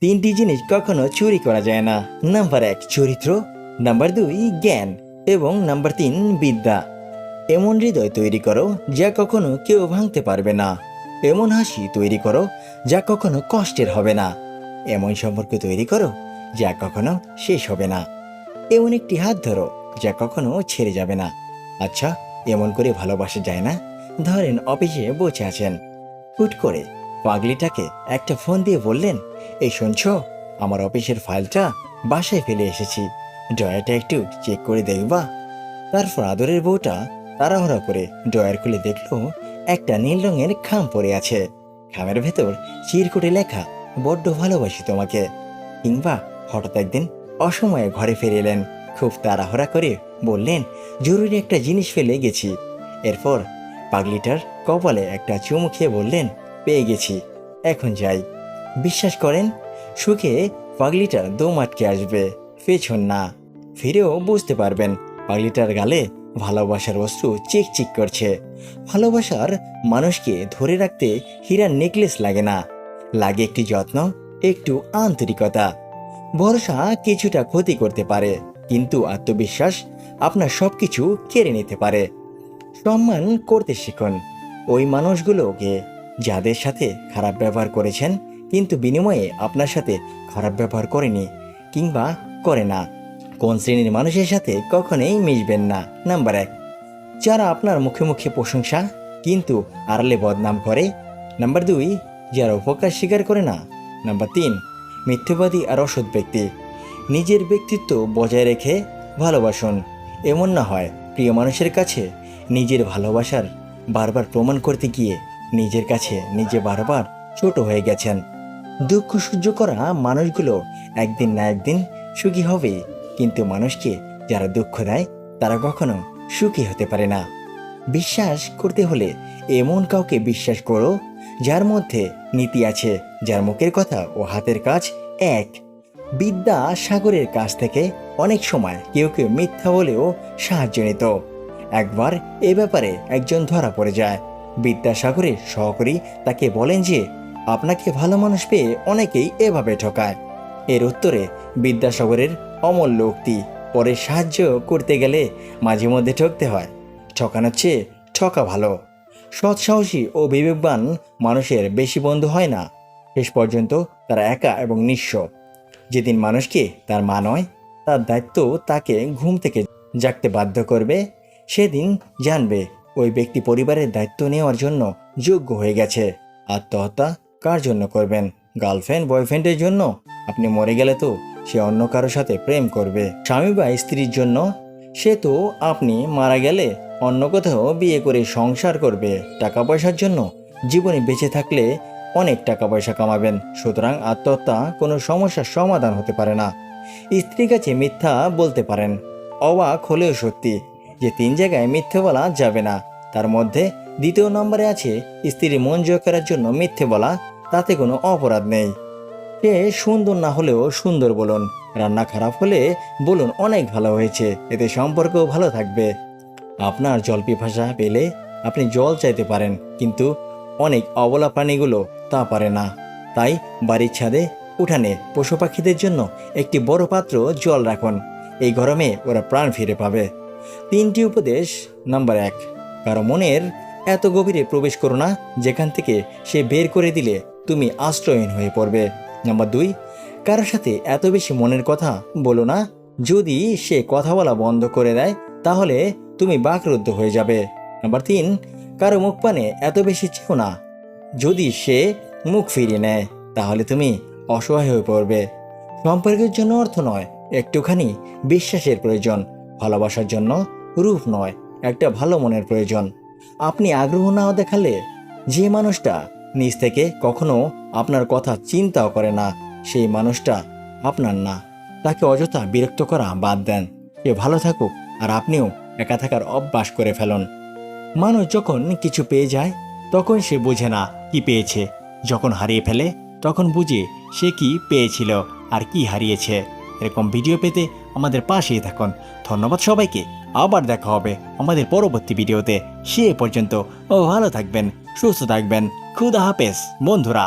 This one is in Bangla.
তিনটি জিনিস কখনো চুরি করা যায় না। নাম্বার 1 চরিত্র, নাম্বার 2 জ্ঞান এবং নাম্বার 3 বিদ্যা। এমন হৃদয় তৈরি করো যা কখনো কেউ ভাঙতে পারবে না। এমন হাসি তৈরি করো যা কখনো কষ্টের হবে না। এমন সম্পর্ক তৈরি করো যা কখনো শেষ হবে না। এমন একটি হাত ধরো যা কখনো ছেড়ে যাবে না। আচ্ছা, এমন করে ভালোবাসা যায় না? ধরেন অফিসে বসে আছেন, হুট করে পাগলিটাকে একটা ফোন দিয়ে বললেন, এই শুনছো, আমার অফিসের ফাইলটা বাসায় ফেলে এসেছি, ড্রয়ারটা একটু চেক করে দেখবা? তারপর আদরের বউটা তাড়াহুড়া করে ড্রয়ার খুলে দেখলো একটা নীল রঙের খাম পড়ে আছে। খামের ভেতর চিরকুটে লেখা, বড্ড ভালোবাসি তোমাকে। কিংবা হঠাৎ একদিন অসময়ে ঘরে ফিরে এলেন, খুব তাড়াহুড়া করে বললেন, জরুরি একটা জিনিস ফেলে গেছি। এরপর পাগলিটার কপালে একটা চুমু খেয়ে বললেন, পেয়ে গেছি, এখন যাই। বিশ্বাস করেন, সুখে পাগলিটার দম আটকে আসবে, পেছন না। ফিরেও বুঝতে পারবেন পাগলিটার গালে ভালোবাসার অশ্রু চিকচিক করছে। ভালোবাসার মানুষকে ধরে রাখতে হীরার নেকলেস লাগে না, লাগে একটি যত্ন, একটু আন্তরিকতা। ভরসা কিছুটা ক্ষতি করতে পারে, কিন্তু আত্মবিশ্বাস আপনার সবকিছু কেড়ে নিতে পারে। সম্মান করতে শিখুন ওই মানুষগুলোকে যাদের সাথে খারাপ ব্যবহার করেছেন, কিন্তু বিনিময়ে আপনার সাথে খারাপ ব্যবহার করেনি কিংবা করে না। কোন শ্রেণীর মানুষের সাথে কখনোই মিশবেন না? নাম্বার 1 যারা আপনার মুখে মুখে প্রশংসা কিন্তু আড়ালে বদনাম করে। নাম্বার 2 যারা উপকার স্বীকার করে না। নাম্বার 3 মিথ্যাবাদী আর অসৎ ব্যক্তি। নিজের ব্যক্তিত্ব বজায় রেখে ভালোবাসুন। এমন না হয় প্রিয় মানুষের কাছে নিজের ভালোবাসার বারবার প্রমাণ করতে গিয়ে নিজের কাছে নিজে বারবার ছোট হয়ে গেছেন। দুঃখ সহ্য করা মানুষগুলো একদিন না একদিন সুখী হবে, কিন্তু মানুষকে যারা দুঃখ দেয় তারা কখনো সুখী হতে পারে না। বিশ্বাস করতে হলে এমন কাউকে বিশ্বাস করো যার মধ্যে নীতি আছে, যার মুখের কথা ও হাতের কাজ এক। বিদ্যা সাগরের কাছ থেকে অনেক সময় কেউ কেউ মিথ্যা বলেও সাহায্য নিত। একবার এ ব্যাপারে একজন ধরা পড়ে যায়। বিদ্যাসাগরের সহকারী তাকে বলেন যে, আপনাকে ভালো মানুষ পেয়ে অনেকেই এভাবে ঠকায়। এর উত্তরে বিদ্যাসাগরের অমূল্য উক্তি, পরে সাহায্য করতে গেলে মাঝে মধ্যে ঠকতে হয়, ঠকানোর চেয়ে ঠকা ভালো। সৎ সাহসী ও বিবেকবান মানুষের বেশি বন্ধু হয় না, শেষ পর্যন্ত তারা একা এবং নিঃস্ব। যেদিন মানুষকে তার মা নয়, তার দায়িত্ব তাকে ঘুম থেকে জাগতে বাধ্য করবে, সেদিন জানবে ওই ব্যক্তি পরিবারের দায়িত্ব নেওয়ার জন্য যোগ্য হয়ে গেছে। আত্মহত্যা কার জন্য করবেন? গার্লফ্রেন্ড বয়ফ্রেন্ডের জন্য? আপনি মরে গেলে তো সে অন্য কারোর সাথে প্রেম করবে। স্বামী বা স্ত্রীর জন্য? সে তো আপনি মারা গেলে অন্য কোথাও বিয়ে করে সংসার করবে। টাকা পয়সার জন্য? জীবনে বেঁচে থাকলে অনেক টাকা পয়সা কামাবেন, সুতরাং আত্মহত্যা কোনো সমস্যার সমাধান হতে পারে না। স্ত্রীর কাছে মিথ্যা বলতে পারেন। অবাক হলেও সত্যি যে 3 জায়গায় মিথ্যে বলা যাবে না, তার মধ্যে দ্বিতীয় নম্বরে আছে স্ত্রীর মন জয় করার জন্য মিথ্যে বলা। তাতে কোনো অপরাধ নেই। সে সুন্দর না হলেও সুন্দর বলুন, রান্না খারাপ হলে বলুন অনেক ভালো হয়েছে, এতে সম্পর্কও ভালো থাকবে। আপনার জল পিপাসা পেলে আপনি জল চাইতে পারেন, কিন্তু অনেক অবলা প্রাণীগুলো তা পারে না। তাই বাড়ির ছাদে, উঠানে পশু পাখিদের জন্য একটি বড় পাত্র জল রাখুন, এই গরমে ওরা প্রাণ ফিরে পাবে। 3টি উপদেশ। নাম্বার 1 কারো মনের এত গভীরে প্রবেশ করো না যেখান থেকে সে বের করে দিলে তুমি আশ্রয়হীন হয়ে পড়বে। নাম্বার 2 কারোর সাথে এত বেশি মনের কথা বলো না, যদি সে কথা বলা বন্ধ করে দেয় তাহলে তুমি বাকরুদ্ধ হয়ে যাবে। নাম্বার 3 কারো মুখ পানে এত বেশি চেও না, যদি সে মুখ ফিরিয়ে নেয় তাহলে তুমি অসহায় হয়ে পড়বে। সম্পর্কের জন্য অর্থ নয়, একটুখানি বিশ্বাসের প্রয়োজন। ভালোবাসার জন্য রূপ নয়, একটা ভালো মনের প্রয়োজন। আপনি আগ্রহ না দেখালে যে মানুষটা নিজ থেকে কখনো আপনার কথা চিন্তাও করে না, সেই মানুষটা আপনার না। তাকে অযথা বিরক্ত করা বাদ দেন, সে ভালো থাকুক আর আপনিও একা থাকার অভ্যাস করে ফেলুন। মানুষ যখন কিছু পেয়ে যায় তখন সে বোঝে না কি পেয়েছে, যখন হারিয়ে ফেলে তখন বুঝে সে কি পেয়েছিল আর কি হারিয়েছে। এরকম ভিডিও পেতে আমাদের পাশেই থাকুন। ধন্যবাদ সবাইকে, আবার দেখা হবে আমাদের পরবর্তী ভিডিওতে। সে পর্যন্ত ভালো থাকবেন, সুস্থ থাকবেন। খুদা হাফেজ বন্ধুরা।